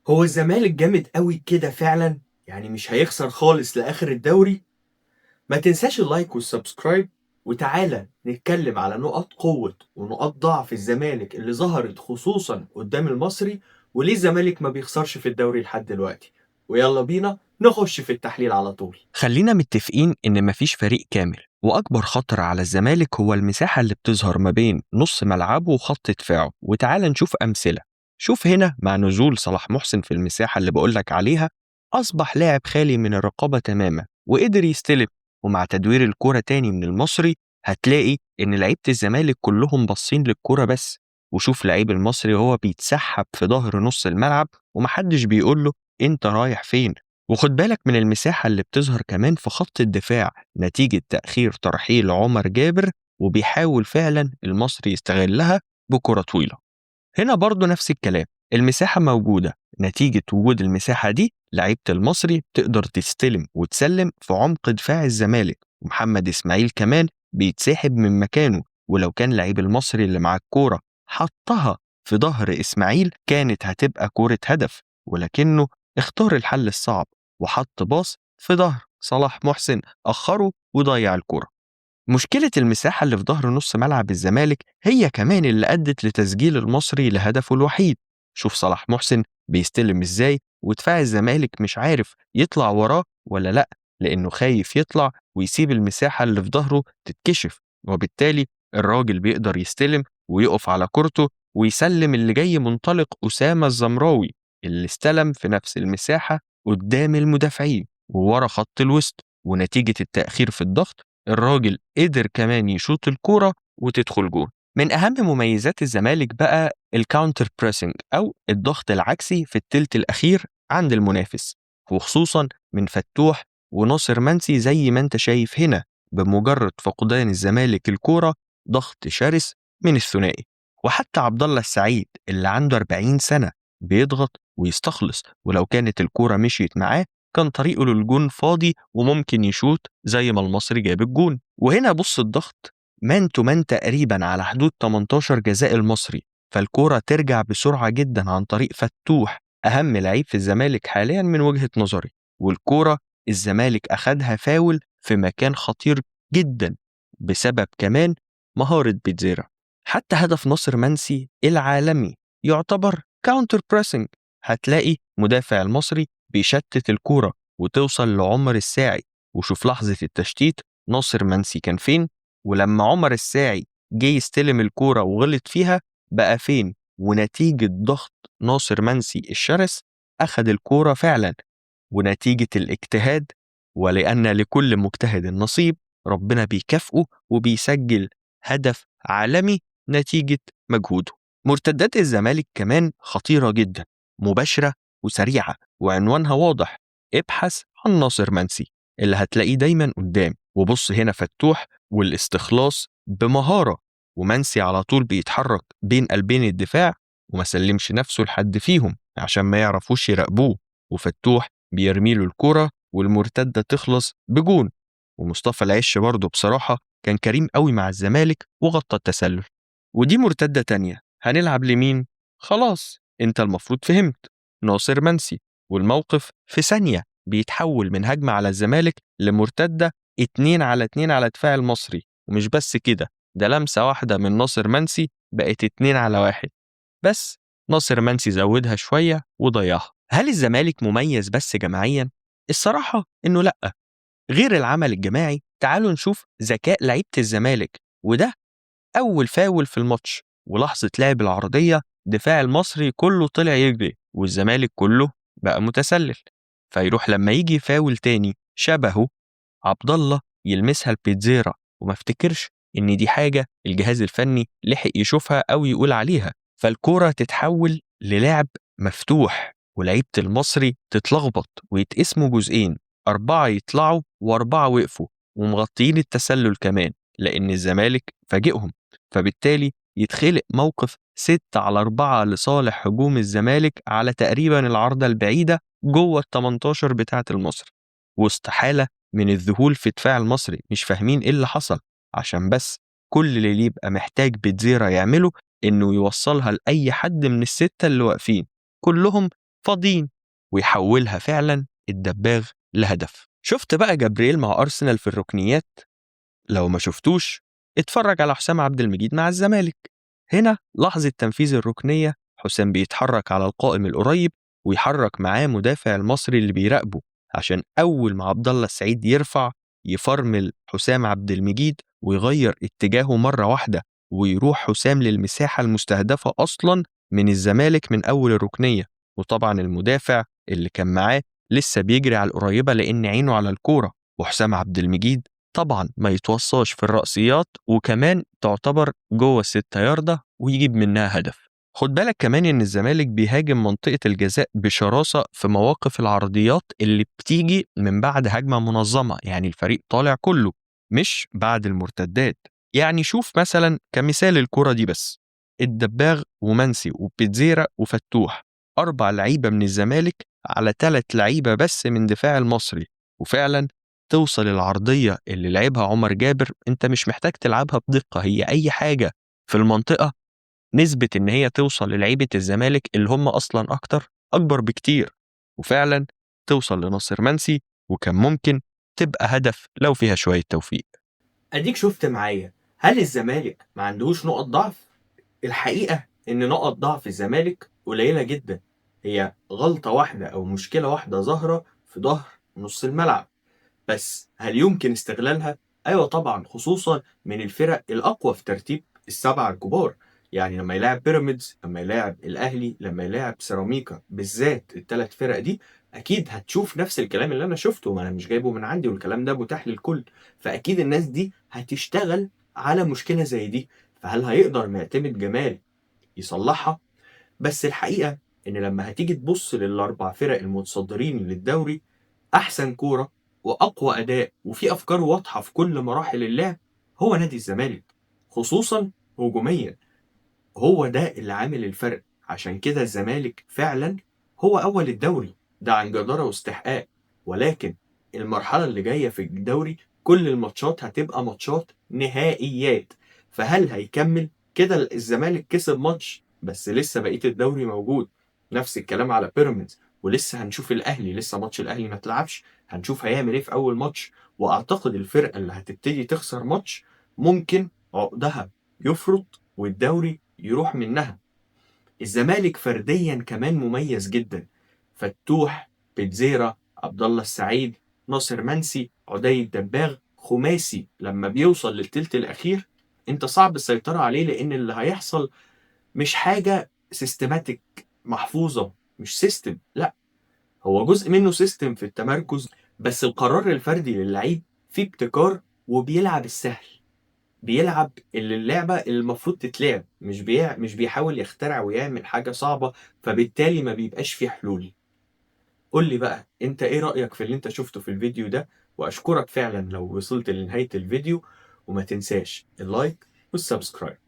هو الزمالك جامد قوي كده فعلا، يعني مش هيخسر خالص لآخر الدوري. ما تنساش اللايك والسبسكرايب، وتعالى نتكلم على نقاط قوة ونقاط ضعف الزمالك اللي ظهرت خصوصا قدام المصري، وليه الزمالك ما بيخسرش في الدوري لحد دلوقتي. ويلا بينا نخش في التحليل على طول. خلينا متفقين إن مفيش فريق كامل، وأكبر خطر على الزمالك هو المساحة اللي بتظهر ما بين نص ملعبه وخط دفاعه. وتعال نشوف أمثلة. شوف هنا مع نزول صلاح محسن في المساحة اللي بقولك عليها، أصبح لاعب خالي من الرقابة تماما وقدر يستلم. ومع تدوير الكرة تاني من المصري، هتلاقي إن لعيبة الزمالك كلهم باصين للكرة بس. وشوف لعيب المصري وهو بيتسحب في ظهر نص الملعب ومحدش بيقوله أنت رايح فين. وخد بالك من المساحة اللي بتظهر كمان في خط الدفاع نتيجة تأخير ترحيل عمر جابر، وبيحاول فعلا المصري يستغلها بكرة طويلة. هنا برضو نفس الكلام، المساحة موجودة. نتيجة وجود المساحة دي لعيبة المصري تقدر تستلم وتسلم في عمق دفاع الزمالك، ومحمد إسماعيل كمان بيتسحب من مكانه. ولو كان لعيب المصري اللي مع الكورة حطها في ظهر إسماعيل كانت هتبقى كورة هدف، ولكنه اختار الحل الصعب وحط باص في ظهر صلاح محسن، أخره وضيع الكورة. مشكلة المساحة اللي في ظهر نص ملعب الزمالك هي كمان اللي أدت لتسجيل المصري لهدفه الوحيد. شوف صلاح محسن بيستلم إزاي، ودفاع الزمالك مش عارف يطلع وراه ولا لأ، لأنه خايف يطلع ويسيب المساحة اللي في ظهره تتكشف. وبالتالي الراجل بيقدر يستلم ويقف على كورته ويسلم اللي جاي منطلق أسامة الزمراوي، اللي استلم في نفس المساحة قدام المدافعين وورا خط الوسط. ونتيجة التأخير في الضغط الراجل قدر كمان يشوط الكورة وتدخل جون. من أهم مميزات الزمالك بقى الكاونتر بريسنج أو الضغط العكسي في التلت الأخير عند المنافس، وخصوصا من فتوح وناصر منسي. زي ما انت شايف هنا، بمجرد فقدان الزمالك الكورة ضغط شرس من الثنائي. وحتى عبد الله السعيد اللي عنده 40 سنة بيضغط ويستخلص، ولو كانت الكورة مشيت معاه كان طريقه للجون فاضي وممكن يشوط زي ما المصري جاب الجون. وهنا بص الضغط مان تو مان تقريبا على حدود 18 جزاء المصري، فالكورة ترجع بسرعة جدا عن طريق فتوح أهم لعيب في الزمالك حاليا من وجهة نظري. والكورة الزمالك أخدها فاول في مكان خطير جدا بسبب كمان مهارة بيتزيرا. حتى هدف ناصر منسي العالمي يعتبر كاونتر بريسنج. هتلاقي مدافع المصري بيشتت الكورة وتوصل لعمر الساعي. وشوف لحظة التشتيت ناصر منسي كان فين، ولما عمر الساعي جه يستلم الكورة وغلط فيها بقى فين. ونتيجة ضغط ناصر منسي الشرس أخد الكورة فعلا، ونتيجة الاجتهاد، ولأن لكل مجتهد نصيب، ربنا بيكافئه وبيسجل هدف عالمي نتيجة مجهوده. مرتدات الزمالك كمان خطيرة جدا، مباشرة وسريعة وعنوانها واضح: ابحث عن ناصر منسي اللي هتلاقيه دايما قدام. وبص هنا فتوح والاستخلاص بمهارة، ومنسي على طول بيتحرك بين قلبين الدفاع وما سلمش نفسه لحد فيهم عشان ما يعرفوش يراقبوه. وفتوح بيرميله الكرة والمرتدة تخلص بجون. ومصطفى العش برضه بصراحة كان كريم قوي مع الزمالك وغطى التسلل. ودي مرتدة تانية، هنلعب لمين؟ خلاص انت المفروض فهمت، ناصر منسي. والموقف في ثانية بيتحول من هجمة على الزمالك لمرتدة 2 على 2 على دفاع المصري. ومش بس كده، ده لمسة واحدة من ناصر منسي بقت 2 على 1. بس ناصر منسي زودها شوية وضيعها. هل الزمالك مميز بس جماعيا؟ الصراحة إنه لأ. غير العمل الجماعي تعالوا نشوف ذكاء لعيبة الزمالك، وده أول فاول في الماتش ولحظة لعب العرضية دفاع المصري كله طلع يجري والزمالك كله بقى متسلل. فيروح لما يجي فاول تاني شبهه عبد الله يلمسها لبيتزيرا، وما افتكرش ان دي حاجة الجهاز الفني لحق يشوفها او يقول عليها. فالكورة تتحول للعب مفتوح ولعيبة المصري تتلخبط ويتقسموا جزئين، 4 يطلعوا و4 وقفوا ومغطيين التسلل كمان لأن الزمالك فاجئهم. فبالتالي يتخلق موقف 6 على 4 لصالح هجوم الزمالك على تقريبا العارضة البعيدة جوه ال 18 بتاعة المصري، وسط حالة من الذهول في دفاع المصري مش فاهمين ايه اللي حصل. عشان بس كل اللي يبقى محتاج بيتزيرا يعمله انه يوصلها لأي حد من ال6 اللي واقفين كلهم فاضيين، ويحولها فعلا الدباغ لهدف. شفت بقى جبريل مع أرسنال في الركنيات؟ لو ما شفتوش اتفرج على حسام عبد المجيد مع الزمالك. هنا لحظة تنفيذ الركنية حسام بيتحرك على القائم القريب ويحرك معاه مدافع المصري اللي بيراقبه، عشان أول ما عبد الله السعيد يرفع يفرمل حسام عبد المجيد ويغير اتجاهه مرة واحدة، ويروح حسام للمساحة المستهدفة أصلا من الزمالك من أول الركنية. وطبعا المدافع اللي كان معاه لسه بيجري على القريبة لأن عينه على الكورة، وحسام عبد المجيد طبعا ما يتوصاش في الرأسيات، وكمان تعتبر جوه الستة ياردة ويجيب منها هدف. خد بالك كمان ان الزمالك بيهاجم منطقة الجزاء بشراسة في مواقف العرضيات اللي بتيجي من بعد هجمة منظمة، يعني الفريق طالع كله مش بعد المرتدات. يعني شوف مثلا كمثال الكرة دي بس، الدباغ ومنسي وبيتزيرا وفتوح، 4 لعيبة من الزمالك على 3 لعيبة بس من دفاع المصري، وفعلا توصل العرضية اللي لعبها عمر جابر. انت مش محتاج تلعبها بدقة، هي اي حاجة في المنطقة نسبة ان هي توصل للعيبة الزمالك اللي هم اصلا اكبر بكتير، وفعلا توصل لناصر منسي، وكان ممكن تبقى هدف لو فيها شوية توفيق. اديك شفت معايا، هل الزمالك ما عندهوش نقط ضعف؟ الحقيقة ان نقط ضعف الزمالك قليلة جدا، هي غلطة واحدة او مشكلة واحدة ظاهرة في ظهر نص الملعب. بس هل يمكن استغلالها؟ ايوه طبعا، خصوصا من الفرق الاقوى في ترتيب السبعة الكبار. يعني لما يلاعب بيراميدز، لما يلاعب الاهلي، لما يلاعب سيراميكا، بالذات الثلاث فرق دي، اكيد هتشوف نفس الكلام اللي انا شفته، ما انا مش جايبه من عندي والكلام ده متاح للكل. فاكيد الناس دي هتشتغل على مشكلة زي دي. فهل هيقدر معتمد جمال يصلحها؟ بس الحقيقة ان لما هتيجي تبص للاربع فرق المتصدرين للدوري، احسن كوره واقوى اداء وفي افكار واضحه في كل مراحل اللعب هو نادي الزمالك، خصوصا هجوميا. هو ده اللي عامل الفرق. عشان كده الزمالك فعلا هو اول الدوري، ده عن جدارة واستحقاق. ولكن المرحلة اللي جاية في الدوري كل الماتشات هتبقى ماتشات نهائيات. فهل هيكمل كده؟ الزمالك كسب ماتش بس لسه بقية الدوري موجود. نفس الكلام على بيراميدز، ولسه هنشوف الاهلي، لسه ماتش الاهلي ما اتلعبش، هنشوف هيعمل ايه في اول ماتش. واعتقد الفرقة اللي هتبتدي تخسر ماتش ممكن عقدها يفرط والدوري يروح منها. الزمالك فرديا كمان مميز جدا، فتوح، بيتزيرا، عبد الله السعيد، ناصر منسي، عدي الدباغ، خماسي لما بيوصل للتلت الاخير انت صعب السيطرة عليه، لان اللي هيحصل مش حاجة سيستماتيك محفوظة، مش سيستم، لا، هو جزء منه سيستم في التمركز. بس القرار الفردي للعيب فيه ابتكار وبيلعب السهل، بيلعب اللعبة اللي المفروض تتلعب، مش بيحاول يخترع ويعمل حاجة صعبة، فبالتالي ما بيبقاش فيه حلول. قول لي بقى انت ايه رأيك في اللي انت شفته في الفيديو ده؟ واشكرك فعلا لو وصلت لنهاية الفيديو، وما تنساش اللايك والسبسكرايب.